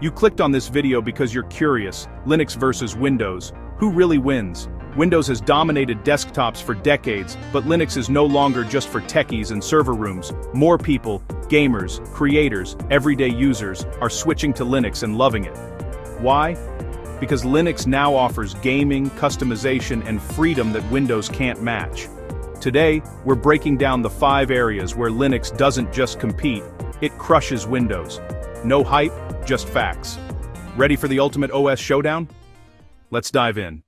You clicked on this video because you're curious. Linux versus Windows. Who really wins? Windows has dominated desktops for decades, but Linux is no longer just for techies and server rooms. More people, gamers, creators, everyday users, are switching to Linux and loving it. Why? Because Linux now offers gaming, customization, and freedom that Windows can't match. Today, we're breaking down the 5 areas where Linux doesn't just compete, it crushes Windows. No hype, just facts. Ready for the ultimate OS showdown? Let's dive in.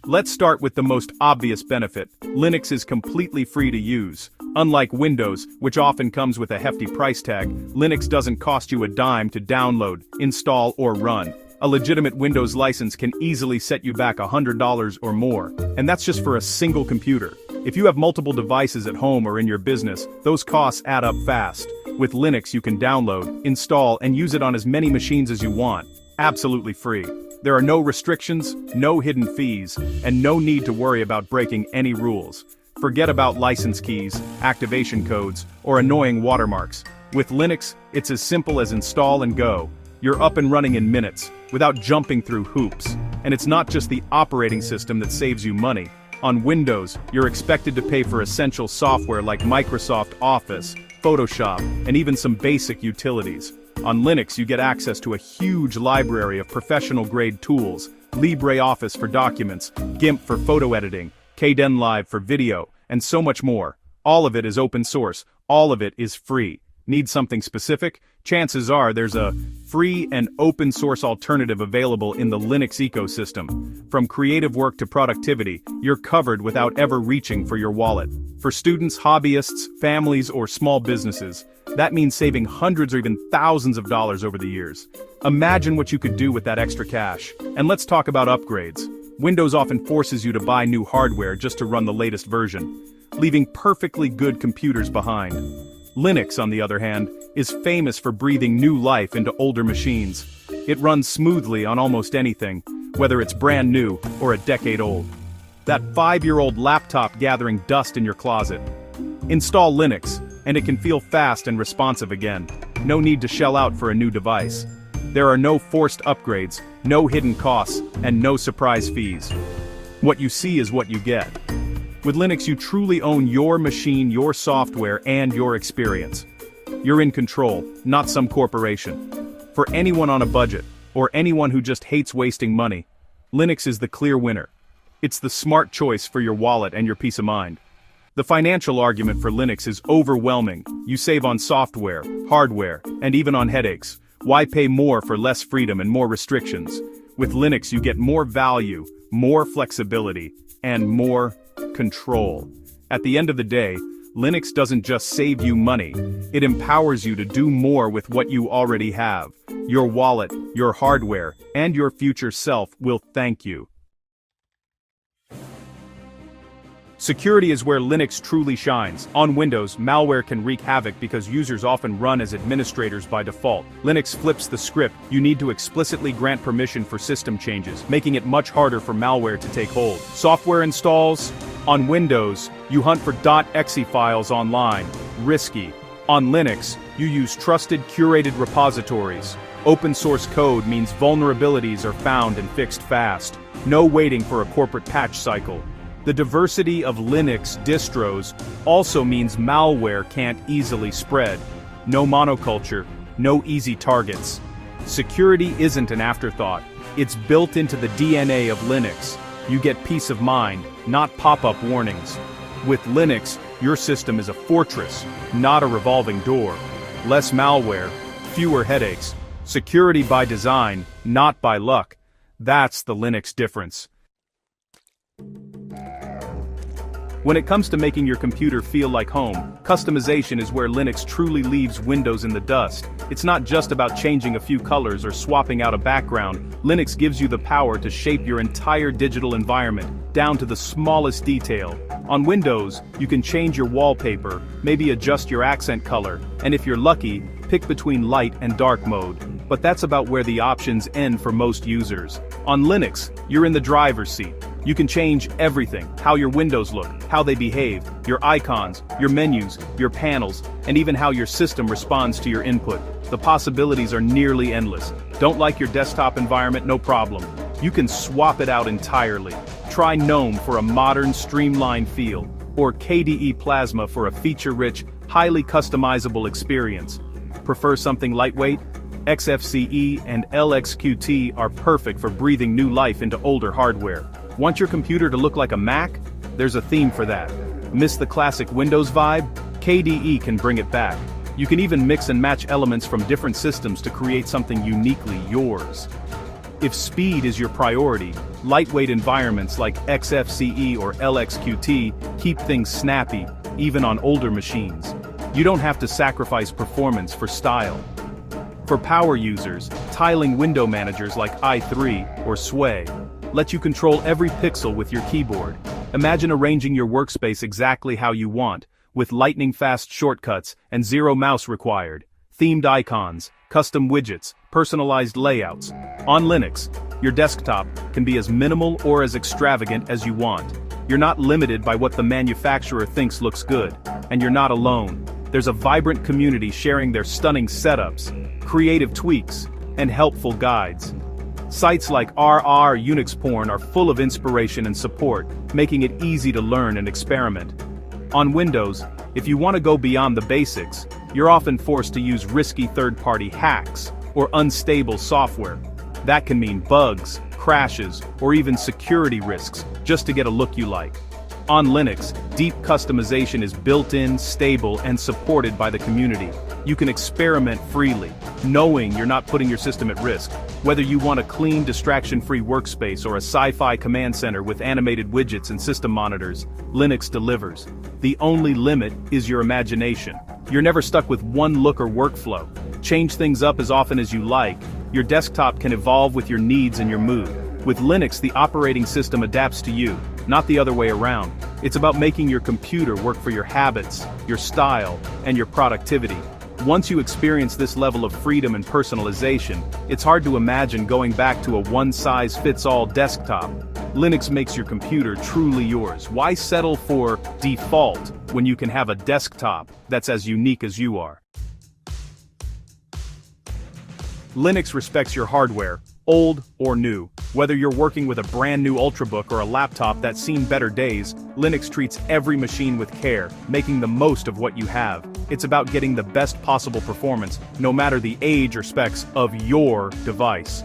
Let's start with the most obvious benefit. Linux is completely free to use. Unlike Windows, which often comes with a hefty price tag, Linux doesn't cost you a dime to download, install, or run. A legitimate Windows license can easily set you back $100 or more, and that's just for a single computer. If you have multiple devices at home or in your business, those costs add up fast. With Linux you can download, install, and use it on as many machines as you want. Absolutely free. There are no restrictions, no hidden fees, and no need to worry about breaking any rules. Forget about license keys, activation codes, or annoying watermarks. With Linux, it's as simple as install and go. You're up and running in minutes, without jumping through hoops. And it's not just the operating system that saves you money. On Windows, you're expected to pay for essential software like Microsoft Office, Photoshop, and even some basic utilities. On Linux you get access to a huge library of professional-grade tools, LibreOffice for documents, GIMP for photo editing, Kdenlive for video, and so much more. All of it is open source, all of it is free. Need something specific? Chances are there's a free and open source alternative available in the Linux ecosystem. From creative work to productivity, you're covered without ever reaching for your wallet. For students, hobbyists, families, or small businesses, that means saving hundreds or even thousands of dollars over the years. Imagine what you could do with that extra cash. And let's talk about upgrades. Windows often forces you to buy new hardware just to run the latest version, leaving perfectly good computers behind. Linux, on the other hand, is famous for breathing new life into older machines. It runs smoothly on almost anything, whether it's brand new or a decade old. That 5-year-old laptop gathering dust in your closet. Install Linux, and it can feel fast and responsive again. No need to shell out for a new device. There are no forced upgrades, no hidden costs, and no surprise fees. What you see is what you get. With Linux you truly own your machine, your software, and your experience. You're in control, not some corporation. For anyone on a budget, or anyone who just hates wasting money, Linux is the clear winner. It's the smart choice for your wallet and your peace of mind. The financial argument for Linux is overwhelming. You save on software, hardware, and even on headaches. Why pay more for less freedom and more restrictions? With Linux you get more value, more flexibility, and more control. At the end of the day, Linux doesn't just save you money, it empowers you to do more with what you already have. Your wallet, your hardware, and your future self will thank you. Security is where Linux truly shines. On Windows, malware can wreak havoc because users often run as administrators by default. Linux flips the script. You need to explicitly grant permission for system changes, making it much harder for malware to take hold. Software installs. On Windows, you hunt for .exe files online. Risky. On Linux, you use trusted, curated repositories. Open source code means vulnerabilities are found and fixed fast. No waiting for a corporate patch cycle. The diversity of Linux distros also means malware can't easily spread. No monoculture, no easy targets. Security isn't an afterthought. It's built into the DNA of Linux. You get peace of mind, not pop-up warnings. With Linux, your system is a fortress, not a revolving door. Less malware, fewer headaches. Security by design, not by luck. That's the Linux difference. When it comes to making your computer feel like home, customization is where Linux truly leaves Windows in the dust. It's not just about changing a few colors or swapping out a background. Linux gives you the power to shape your entire digital environment, down to the smallest detail. On Windows, you can change your wallpaper, maybe adjust your accent color, and if you're lucky, pick between light and dark mode. But that's about where the options end for most users. On Linux, you're in the driver's seat. You can change everything: how your windows look, how they behave, your icons, your menus, your panels, and even how your system responds to your input. The possibilities are nearly endless. Don't like your desktop environment? No problem. You can swap it out entirely. Try GNOME for a modern, streamlined feel, or KDE Plasma for a feature-rich, highly customizable experience. Prefer something lightweight? XFCE and LXQT are perfect for breathing new life into older hardware. Want your computer to look like a Mac? There's a theme for that. Miss the classic Windows vibe? KDE can bring it back. You can even mix and match elements from different systems to create something uniquely yours. If speed is your priority, lightweight environments like XFCE or LXQT keep things snappy, even on older machines. You don't have to sacrifice performance for style. For power users, tiling window managers like i3 or Sway let you control every pixel with your keyboard. Imagine arranging your workspace exactly how you want, with lightning-fast shortcuts and zero mouse required, themed icons, custom widgets, personalized layouts. On Linux, your desktop can be as minimal or as extravagant as you want. You're not limited by what the manufacturer thinks looks good, and you're not alone. There's a vibrant community sharing their stunning setups, creative tweaks, and helpful guides. Sites like RR Unix Porn are full of inspiration and support, making it easy to learn and experiment. On Windows, if you want to go beyond the basics, you're often forced to use risky third-party hacks or unstable software. That can mean bugs, crashes, or even security risks, just to get a look you like. On Linux, deep customization is built-in, stable, and supported by the community. You can experiment freely, knowing you're not putting your system at risk. Whether you want a clean, distraction-free workspace or a sci-fi command center with animated widgets and system monitors, Linux delivers. The only limit is your imagination. You're never stuck with one look or workflow. Change things up as often as you like. Your desktop can evolve with your needs and your mood. With Linux, the operating system adapts to you, not the other way around. It's about making your computer work for your habits, your style, and your productivity. Once you experience this level of freedom and personalization, it's hard to imagine going back to a one-size-fits-all desktop. Linux makes your computer truly yours. Why settle for default when you can have a desktop that's as unique as you are? Linux respects your hardware, old or new. Whether you're working with a brand new Ultrabook or a laptop that's seen better days, Linux treats every machine with care, making the most of what you have. It's about getting the best possible performance, no matter the age or specs of your device.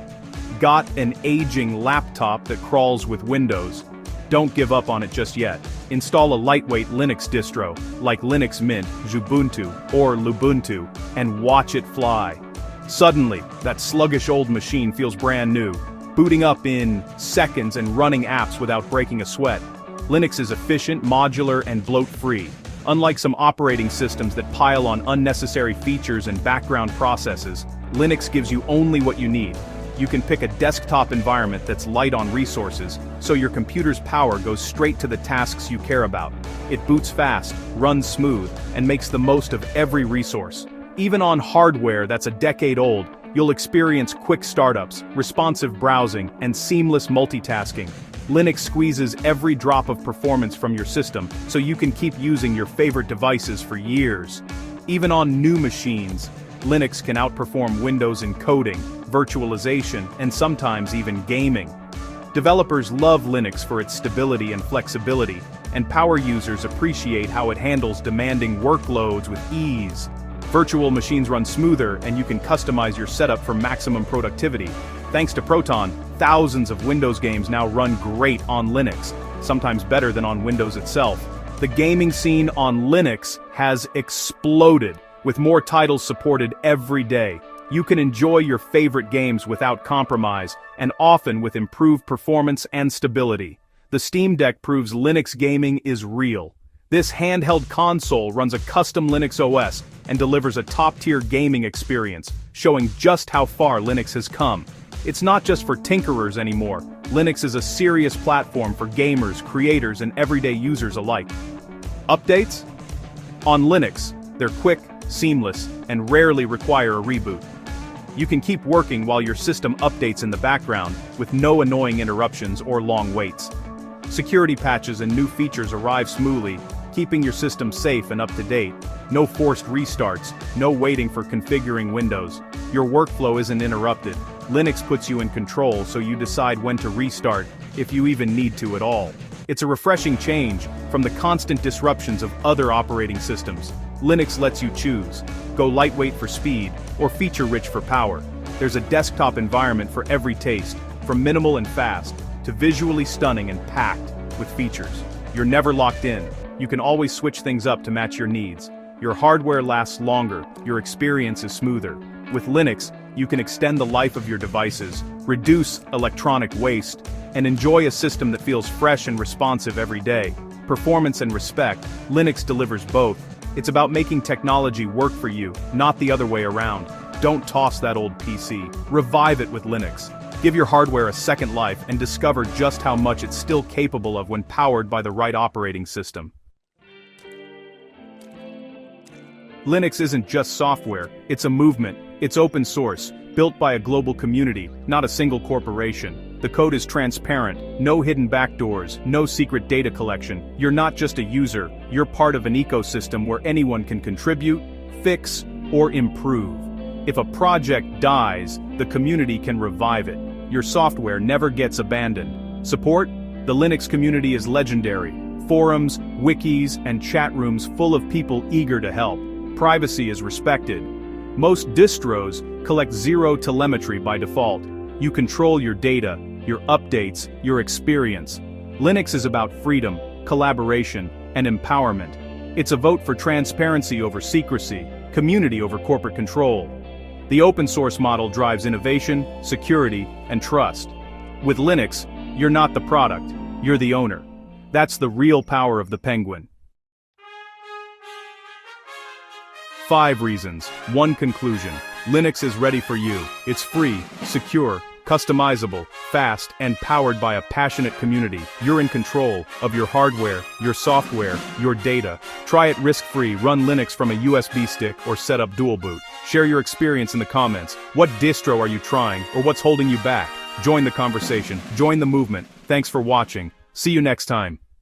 Got an aging laptop that crawls with Windows? Don't give up on it just yet. Install a lightweight Linux distro, like Linux Mint, Ubuntu, or Lubuntu, and watch it fly. Suddenly, that sluggish old machine feels brand new, booting up in seconds and running apps without breaking a sweat. Linux is efficient, modular, and bloat-free. Unlike some operating systems that pile on unnecessary features and background processes, Linux gives you only what you need. You can pick a desktop environment that's light on resources, so your computer's power goes straight to the tasks you care about. It boots fast, runs smooth, and makes the most of every resource. Even on hardware that's a decade old, you'll experience quick startups, responsive browsing, and seamless multitasking. Linux squeezes every drop of performance from your system, so you can keep using your favorite devices for years. Even on new machines, Linux can outperform Windows in coding, virtualization, and sometimes even gaming. Developers love Linux for its stability and flexibility, and power users appreciate how it handles demanding workloads with ease. Virtual machines run smoother, and you can customize your setup for maximum productivity. Thanks to Proton, thousands of Windows games now run great on Linux, sometimes better than on Windows itself. The gaming scene on Linux has exploded, with more titles supported every day. You can enjoy your favorite games without compromise, and often with improved performance and stability. The Steam Deck proves Linux gaming is real. This handheld console runs a custom Linux OS and delivers a top-tier gaming experience, showing just how far Linux has come. It's not just for tinkerers anymore. Linux is a serious platform for gamers, creators, and everyday users alike. Updates? On Linux, they're quick, seamless, and rarely require a reboot. You can keep working while your system updates in the background, with no annoying interruptions or long waits. Security patches and new features arrive smoothly, keeping your system safe and up to date. No forced restarts, no waiting for configuring Windows. Your workflow isn't interrupted. Linux puts you in control, so you decide when to restart, if you even need to at all. It's a refreshing change from the constant disruptions of other operating systems. Linux lets you choose. Go lightweight for speed, or feature-rich for power. There's a desktop environment for every taste, from minimal and fast, to visually stunning and packed with features. You're never locked in. You can always switch things up to match your needs. Your hardware lasts longer, your experience is smoother. With Linux, you can extend the life of your devices, reduce electronic waste, and enjoy a system that feels fresh and responsive every day. Performance and respect, Linux delivers both. It's about making technology work for you, not the other way around. Don't toss that old PC. Revive it with Linux. Give your hardware a second life and discover just how much it's still capable of when powered by the right operating system. Linux isn't just software, it's a movement. It's open source, built by a global community, not a single corporation. The code is transparent, no hidden backdoors, no secret data collection. You're not just a user, you're part of an ecosystem where anyone can contribute, fix, or improve. If a project dies, the community can revive it. Your software never gets abandoned. Support? The Linux community is legendary. Forums, wikis, and chat rooms full of people eager to help. Privacy is respected. Most distros collect zero telemetry by default. You control your data, your updates, your experience. Linux is about freedom, collaboration, and empowerment. It's a vote for transparency over secrecy, community over corporate control. The open source model drives innovation, security, and trust. With Linux, you're not the product, you're the owner. That's the real power of the Penguin. 5 reasons, 1 conclusion. Linux is ready for you. It's free, secure, customizable, fast, and powered by a passionate community. You're in control of your hardware, your software, your data. Try it risk-free, run Linux from a USB stick, or set up DualBoot. Share your experience in the comments. What distro are you trying, or what's holding you back? Join the conversation, join the movement. Thanks for watching. See you next time.